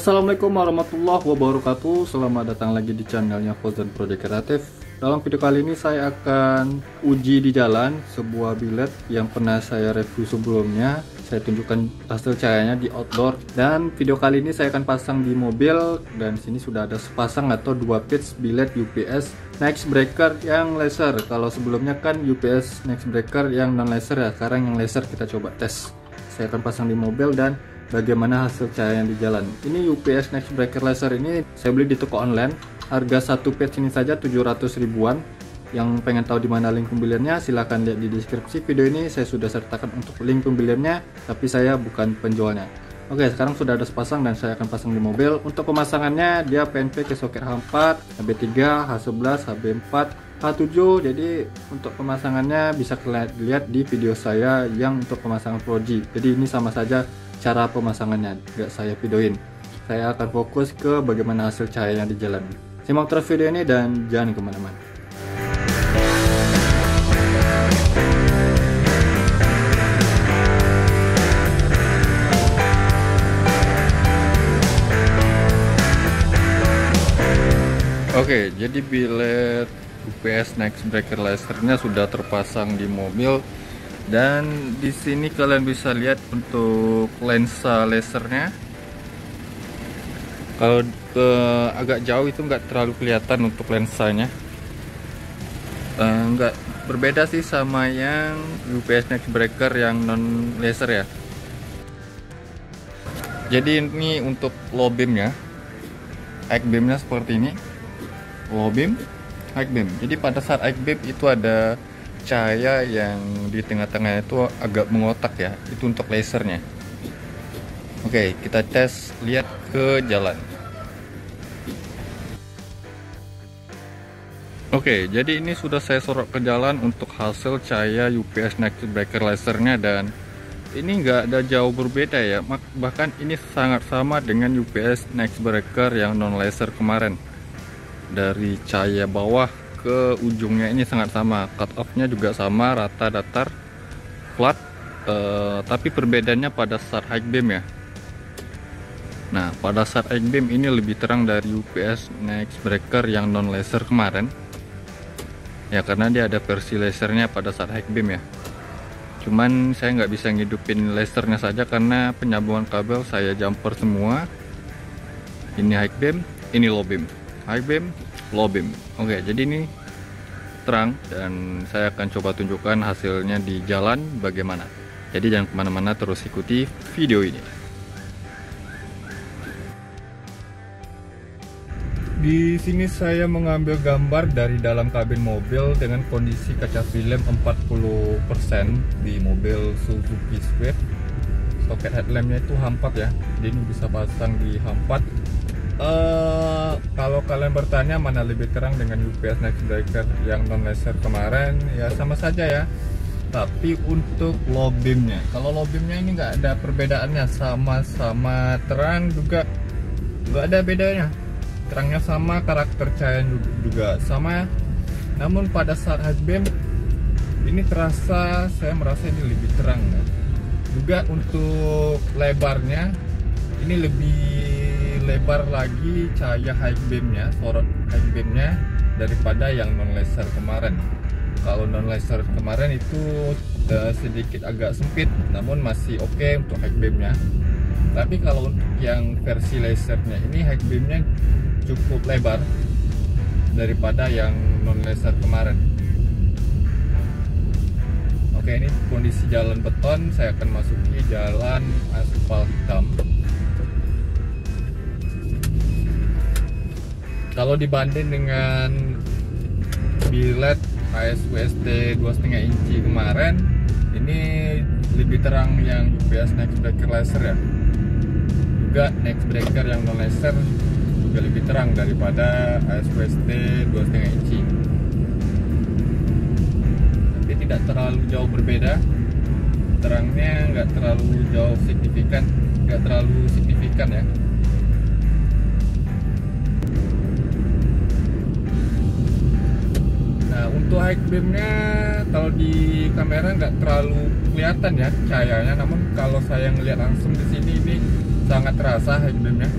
Assalamualaikum warahmatullahi wabarakatuh. Selamat datang lagi di channelnya Fauzan Project Kreatif. Dalam video kali ini saya akan uji di jalan sebuah billet yang pernah saya review sebelumnya. Saya tunjukkan hasil cahayanya di outdoor, dan video kali ini saya akan pasang di mobil. Dan sini sudah ada sepasang atau dua piece billet UPS next breaker yang laser. Kalau sebelumnya kan UPS next breaker yang non laser ya, sekarang yang laser kita coba tes. Saya akan pasang di mobil dan bagaimana hasil cahaya yang di jalan. Ini UPS next breaker laser ini saya beli di toko online. Harga satu piece ini saja 700 ribuan. Yang pengen tahu di mana link pembeliannya, silahkan lihat di deskripsi video ini. Saya sudah sertakan untuk link pembeliannya, tapi saya bukan penjualnya. Oke, sekarang sudah ada sepasang dan saya akan pasang di mobil. Untuk pemasangannya dia PNP ke soket H4, HB3, H11, HB4, H7. Jadi untuk pemasangannya bisa kalian lihat di video saya yang untuk pemasangan Pro G. Jadi ini sama saja cara pemasangannya, nggak saya videoin. Saya akan fokus ke bagaimana hasil cahayanya di jalan. Simak terus video ini dan jangan kemana-mana. Oke, jadi billet UPS next breaker lasernya sudah terpasang di mobil. Dan di sini kalian bisa lihat untuk lensa lasernya. Kalau ke agak jauh itu nggak terlalu kelihatan untuk lensanya. Nggak berbeda sih sama yang UPS next breaker yang non laser ya. Jadi ini untuk low beamnya, high beamnya seperti ini. Low beam, high beam. Jadi pada saat high beam itu ada cahaya yang di tengah-tengah itu agak mengotak ya, itu untuk lasernya. Oke, kita tes, lihat ke jalan. Oke, jadi ini sudah saya sorot ke jalan untuk hasil cahaya UPS next breaker lasernya, dan ini nggak ada jauh berbeda ya, bahkan ini sangat sama dengan UPS next breaker yang non laser kemarin. Dari cahaya bawah ke ujungnya ini sangat sama, cut off-nya juga sama, rata, datar, flat, tapi perbedaannya pada saat high beam ya. Nah, pada saat high beam ini lebih terang dari UPS next breaker yang non laser kemarin ya, karena dia ada versi lasernya pada saat high beam ya. Cuman saya nggak bisa ngidupin lasernya saja karena penyambungan kabel saya jumper semua. Ini high beam, ini low beam, high beam, low beam. Oke, jadi ini terang dan saya akan coba tunjukkan hasilnya di jalan bagaimana. Jadi jangan kemana-mana, terus ikuti video ini. Di sini saya mengambil gambar dari dalam kabin mobil dengan kondisi kaca film 40% di mobil Suzuki Swift. Soket headlampnya itu H4 ya, jadi ini bisa pasang di H4. Kalau kalian bertanya mana lebih terang dengan UPS next breaker yang non laser kemarin, ya sama saja ya. Tapi untuk low beamnya, kalau low beamnya ini nggak ada perbedaannya, sama-sama terang juga, nggak ada bedanya. Terangnya sama, karakter cahaya juga sama. Namun pada saat high beam ini terasa, saya merasa ini lebih terang ya. Juga untuk lebarnya ini lebih lebar lagi cahaya high beamnya, sorot high beamnya daripada yang non laser kemarin. Kalau non laser kemarin itu sedikit agak sempit, namun masih oke untuk high beamnya. Tapi kalau untuk yang versi lasernya ini high beamnya cukup lebar daripada yang non laser kemarin. Oke, ini kondisi jalan beton, saya akan masuki jalan aspal hitam. Kalau dibanding dengan billet ASWST 2,5 inci kemarin, ini lebih terang yang UPS next breaker laser ya. Juga next breaker yang non laser juga lebih terang daripada ASWST 2,5 inci. Tapi tidak terlalu jauh berbeda. Terangnya nggak terlalu jauh signifikan, nggak terlalu signifikan ya. Untuk high beamnya kalau di kamera nggak terlalu kelihatan ya cahayanya, namun kalau saya ngelihat langsung di sini ini sangat terasa high beamnya.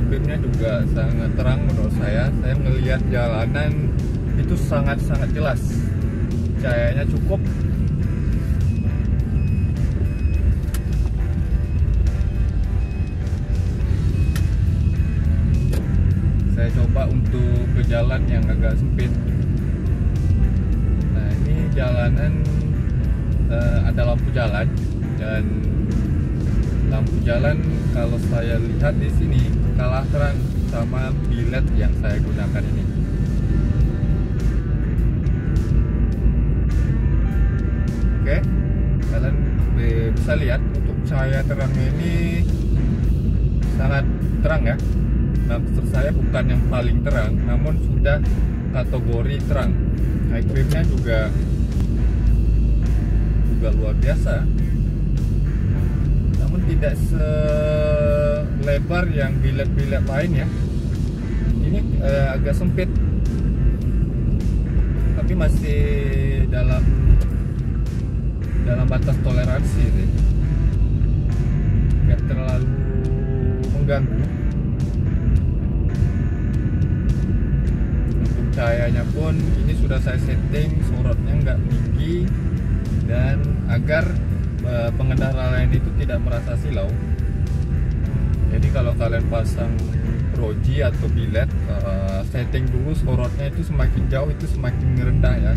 low beamnya juga sangat terang menurut saya. Saya melihat jalanan itu sangat-sangat jelas, cahayanya cukup. Saya coba untuk ke jalan yang agak sempit. Nah, ini jalanan ada lampu jalan, dan lampu jalan kalau saya lihat di sini kalah terang sama bilet yang saya gunakan ini. Oke, kalian bisa lihat untuk cahaya terangnya ini sangat terang ya. Nah, maksud saya bukan yang paling terang, namun sudah kategori terang. High beamnya juga luar biasa, namun tidak selebar yang bilet-bilet lain ya. Ini agak sempit, tapi masih dalam batas toleransi sih. Nggak terlalu mengganggu. Untuk cahayanya pun ini sudah saya setting sorotnya nggak tinggi, dan agar pengendara lain itu tidak merasa silau. Jadi kalau kalian pasang proji atau bilet, setting dulu sorotnya itu semakin jauh itu semakin rendah ya.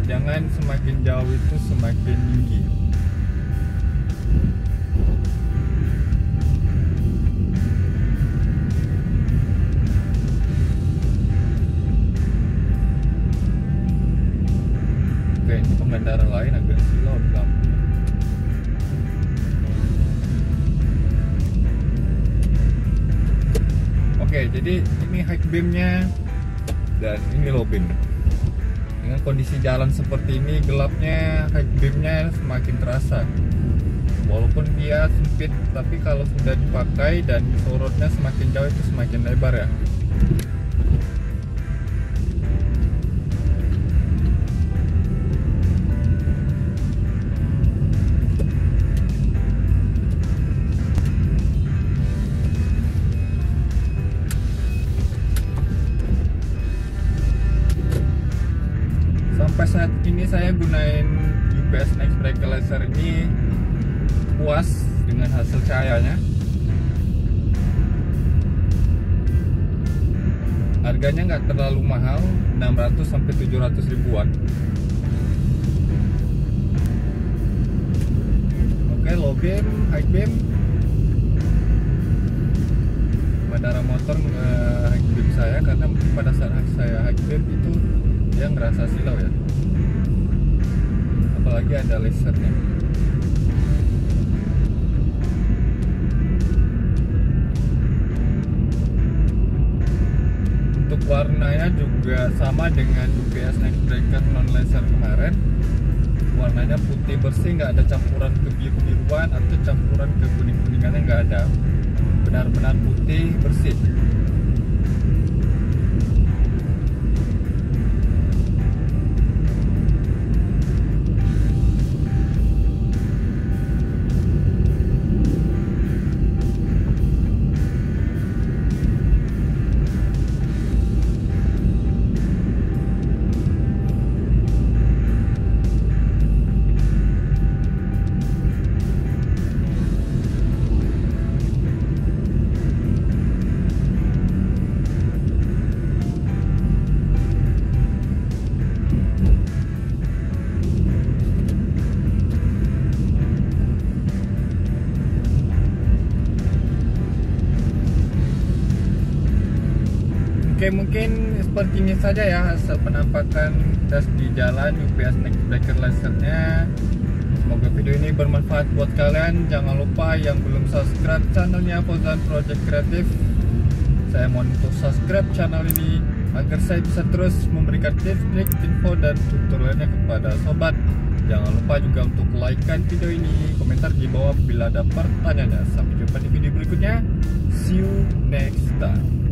Jangan semakin jauh itu semakin tinggi. Oke, ini pengendara lain agak silau di lampu. Oke, jadi ini high beamnya dan ini low beam. Dengan kondisi jalan seperti ini, gelapnya high beamnya semakin terasa. Walaupun dia sempit, tapi kalau sudah dipakai dan sorotnya semakin jauh itu semakin lebar ya. Sampai saat ini saya gunain UPS Next Breaker ini puas dengan hasil cahayanya. Harganya nggak terlalu mahal, 600 sampai 700 ribuan. Oke, low beam, high beam. Pengendara motor high beam saya, karena pada saat saya high beam itu dia ngerasa silau ya, apalagi ada lasernya. Untuk warnanya juga sama dengan UPS Next Breaker non laser kemarin. Warnanya putih bersih, nggak ada campuran kebiru-biruan atau campuran ke kuning-kuningannya, nggak ada. Benar-benar putih bersih. Oke, mungkin seperti ini saja ya hasil penampakan tes di jalan UPS Next Breaker lasernya. Semoga video ini bermanfaat buat kalian. Jangan lupa yang belum subscribe channelnya Fauzan Project Creative, saya mohon untuk subscribe channel ini agar saya bisa terus memberikan tips, trik, info, dan tutorialnya kepada sobat. Jangan lupa juga untuk like-kan video ini, komentar di bawah bila ada pertanyaannya. Sampai jumpa di video berikutnya. See you next time.